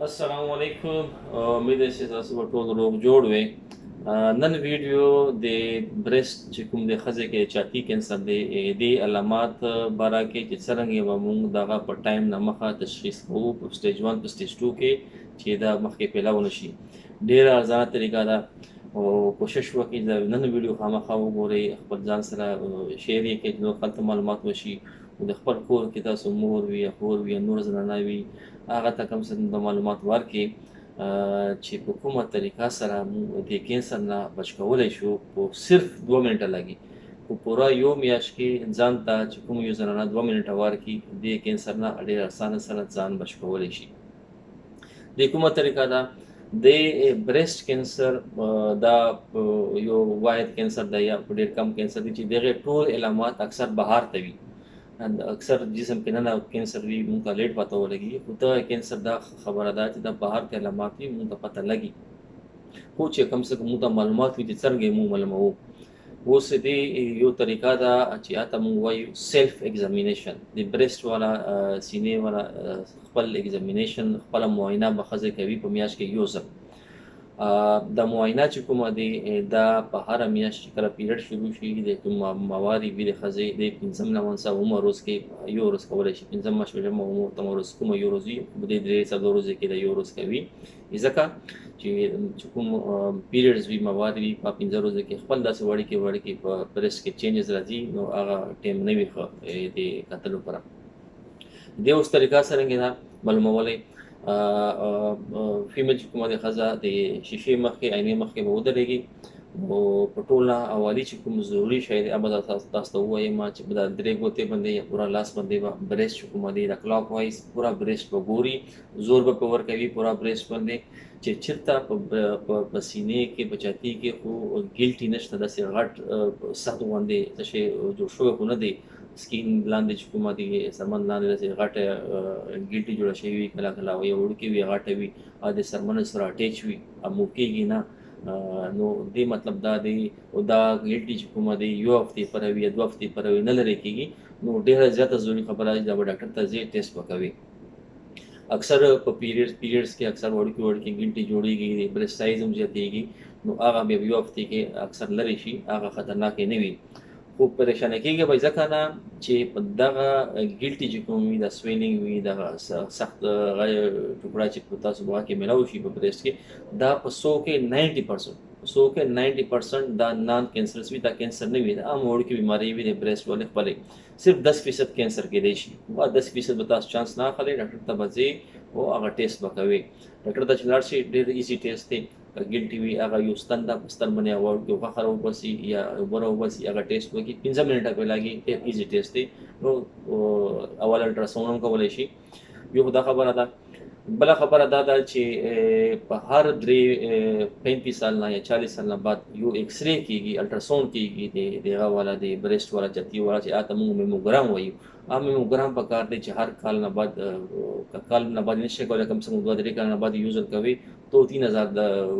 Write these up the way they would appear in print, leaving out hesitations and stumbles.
السلام علیکم. امید ہے چې تاسو به ټول روغ جوړ وئ. نن ویډیو د برېسټ چې کوم د ښځې کې چاقي کینسر دی د علامات باره کې چې څرنګه به موږ دغه په ټایم نه مخه تشخیص کوو په سټیج 1 په سټیج 2 کې چې دا مخکې پیدا ونه شي. ډېره ارزانه طریقه ده او کوشش وکړئ د نن ویډیو خامخا وګورئ، خپل ځان سره شیر یې کړئ نو خلکو ته معلومات وشي. د خپل کور کې تاسو مور وي یا خور وي یا نور زنانه وي هغه ته کم څه د معلومات ورکړي چې په کومه طریقه سره موږ د کینسر نه بچ کولی شو. په صرف 2 منټه لګي. په پوره یو میاشت کې ځان ته چې کوم یو زنانه 2 منټه ورکړي د کینسر نه ډېر اسانه سره ځان بچ کولی شي. د کومه طریقه ده د برېسټ کینسر دا یو واحد کینسر دی یا ډېر کم کینسر دی چې دغه ټول علامات اکثر بهار ته وي. اکثر جسم کې نه کینسر وي موږ ته لیټ پته ولګي، خو دا کینسر دا خبره ده چې دا بهر کې علامات وي موږ ته پته لګي، خو چې کم څه موږ ته معلومات وي چې څرنګه موږ معلوموو. اوس دې یو طریقه ده چې اته موږ وایو سیلف ایگزامینیشن. د برېسټ والا سینې والا خپل ایگزامینیشن خپل معاینه به ښځه کوي په میاشت کې یو ځل. د معاینه چې کومه دی دا په هره میاشت چې کله پیریډ شروع شي د کوم مواري وي د ښځې د 15 نه 19 ورځ کې یو ورځ کولی شي. 15 شپږم ورځ کومه یو ورځ وي د 3 ورځې کې د یو ورځ کوي، ځکه چې کوم پیریډز وي مواد وي په 15 ورځې کې خپل داسې وړوکي په برېسټ کې چینجز راځي نو هغه ټایم نه وي ښه د کتلو لپاره. د اوس طریقه څرنګه ده معلومولی. فیمیل چې کومه د ښځه د شیشې مخکې عینې مخکې به ودرېږي او په ټول نه اولي چې کوم ضروري شی دی هغه به تاسو ته ووایم چې په دا 3 ګوتې باندې یا پوره لاس باندې به برېسټ چې کومه دی د کلاک وایز پوره برېسټ به ګوري، زور به پې ورکوي پوره برېسټ باندې چې چېرته په سینې کې په چاقي کې خو ګیلټي نشته، داسې غټ سخت غوندې څه شی جوړ شوی خو نه دی. سکین لاندې چې کومه دی سرمن لاندې داسې غټه ګیلټي جوړه شوې وي، کله کله یو وړوکې وي غټه وي او د سرمن سره اټیچ وي او موو کېږي نه. نو دې مطلب دا دی او دا ګیلټي چې کومه دی یو هفتې پوره وي یا 2 هفتې پوره وي نه لرې کېږي نو ډېره زیاته ضروري خبره ده چې دا به ډاکټر ته ځې ټیسټ وکوي. اکثر په پیریډز کې اکثر وړوکې ګیلټي جوړېږي، د برېسټ سایز هم زیاتېږي نو هغه بیا یو هفتې کې اکثر لرې شي، هغه خطرناکې نه وي. خو پریشانه کېږي به ځکه نه چې په دغه ګیلټي چې کوم وي د سویلینګ وي دغه سخت ټوکړه چې په تاسو بغه کې میلاو شي په برېسټ کې دا په 100 کې 90% دا نان کینسرس وي، دا کینسر نه وي، دا عام وړوکې بیمارۍ وي د برېسټ ولې خپلې. صرف 10% کینسر کېدی شي، 10% به تاسو چانس نه اخلئ، ډاکټر ته به ځئ او هغه ټیسټ به کوئ. ډاکټر ته چې لاړ شئ ډېر ایزي ټیسټ دی. ګیلټي وي هغه یو ستن ده په ستن باندې یو غوښه راوباسي یا اوبه راوباسي هغه ټیسټ وکړي، 15 منټه پرې لګي، ډېر ایزي ټیسټ دی. نو اول الټراساؤنډ هم کولی شي. یو دا خبره ده. بله خبره دا ده چې په هر 35 سال نه یا 40 سال نه بعد یو ایکس رے کېږي، الټراساؤنډ کېږي د دغه والا د برېسټ والا چاقي والا چې هغه ته موږ میموګرام وایو. میموګرام پکار دی چې هر کال نه بعد نشئ کولی، کم سے کم 2-3 کال نه بعد یو ځل کوي تو 3000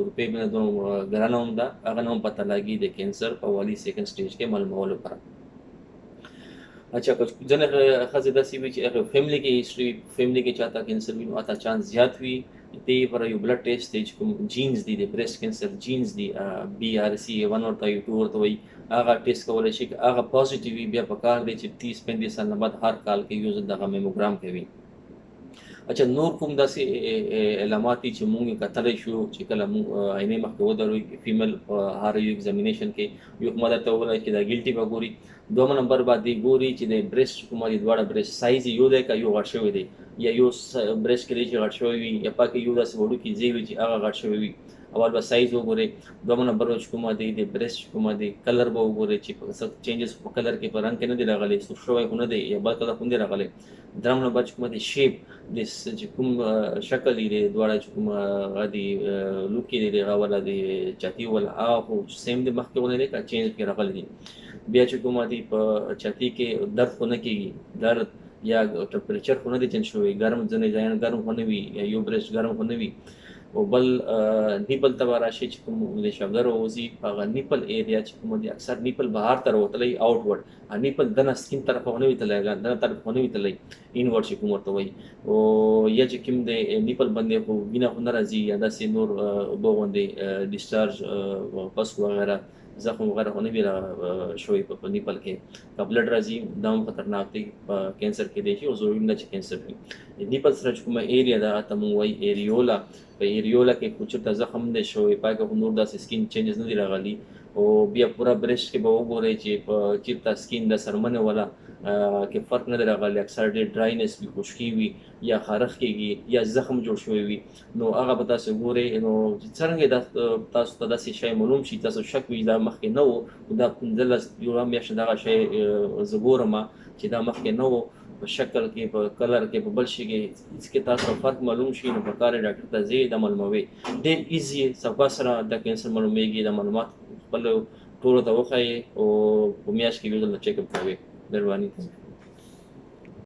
روپۍ باندې دونو ګرانه هم ده، هغه نه هم پته لګي د کینسر په اولي سیکنډ سټیج کې معلومولو لپاره. اچھا ځینې ښځې داسې وي چې هغه فیملي کې هسټري فیملي کې چاته کینسر وي نو هلته چانس زیات وي. دې لپاره یو بلډ ټیسټ دی چې کوم جینز دي د برېسټ کینسر جینز دي BRCA1 ورته وایي 2 ورته وایي، هغه ټیسټ کولی شي که هغه پازیټیو وي بیا پکار دی چې 30-35 سال نه بعد هر کال کې یو ځل دغه میموګرام کوي. اچھا نور کوم داسې علامات دي چې موږ یې کتلی شو چې کله موږ عینې مخکې ودرو فیمیل په هر یو ایگزامینیشن کې یو کومه درته وویل چې دا ګیلټي به ګوري. دوم نمبر باندې ګوري چې د برېسټ کومه دي دواړه برېسټ سایز یو دی که یو غټ شوی دی یا یو برېسټ کې دی چې غټ شوی وي یا پکې یو داسې وړوکي ځای وي چې هغه غټ شوی وي. اول به سایز وګورئ. دوم نمبر چې کومه دی د برېسټ کومه دی کلر به وګورئ چې څه چینجز په کلر کې په رنګ کې نه دی راغلی، سور شوی خو نه دی یا بل کلر خو نه دی راغلی. درېیم نمبر چې کومه دی شیپ د چې کوم شکل یې دی دواړه چې کوم هغه دی لوک یې دی هغه والا دی چاقي والا هغه خو سیم دی مخکې غوندې دی که چینج پکې راغلی دی. بیا چې کومه دی په چاقي کې درد خو نه کېږي، درد یا ټمپریچر خو نه دی چینج شوی، ګرم ځینې ځایونه ګرم خو نه وي یا یو برېسټ ګرم خو نه وي. او بل نیپل ته به راشي چې کوم د شبدر وزي هغه نیپل ایریا چې کوم دي اکثر نیپل بهر ته وتلی آوټورډ نیپل دنه سکین طرف نه وي تللی دنه طرف نه وي تللی انورډ چې کوم ورته وایي او یا چې کوم د نیپل باندې خو وینه خو نه راځي یا داسې نور اوبه غوندې ډسچارج پس وغیره زخم وغیره خو نه وي شوی په نیپل کې که بلډ راځي دا هم خطرناک دی په کینسر کې دی شي او ضروري نه چې کینسر وي نیپل سره چې کومه ایریا ده ته موږ وایي ایریولا په ایریولا کې خو چېرته زخم دی شوی پای کې خو نور داسې سکین چینجز نه دي راغلي او بیا پوره برسټ کې به وګورئ چې په چېرته سکین د سرمنې والا کې فرق نه دی راغلی اکثر ډېر ډراینس وي خشکي وي یا خارښ کېږي یا زخم جوړ شوی وي نو هغه به تاسو ګورئ نو څرنګه تاسو ته داسې شی معلوم شي تاسو شک وي دا مخکې نه و دا 15 یوه میاشت دغه شی زه ګورم چې دا مخکې نه و په شکل کې په کلر کې په بل شي کې هېڅ کې تاسو فرق معلوم شي نو پکار یې ډاکټر ته ځئ دا معلوموئ ډېر ایزي صفا سره د کینسر معلومیږي دا معلومات خپل ټولو ته وښایئ او په میاشت کې یو ځل چیک اپ کوئ مهرباني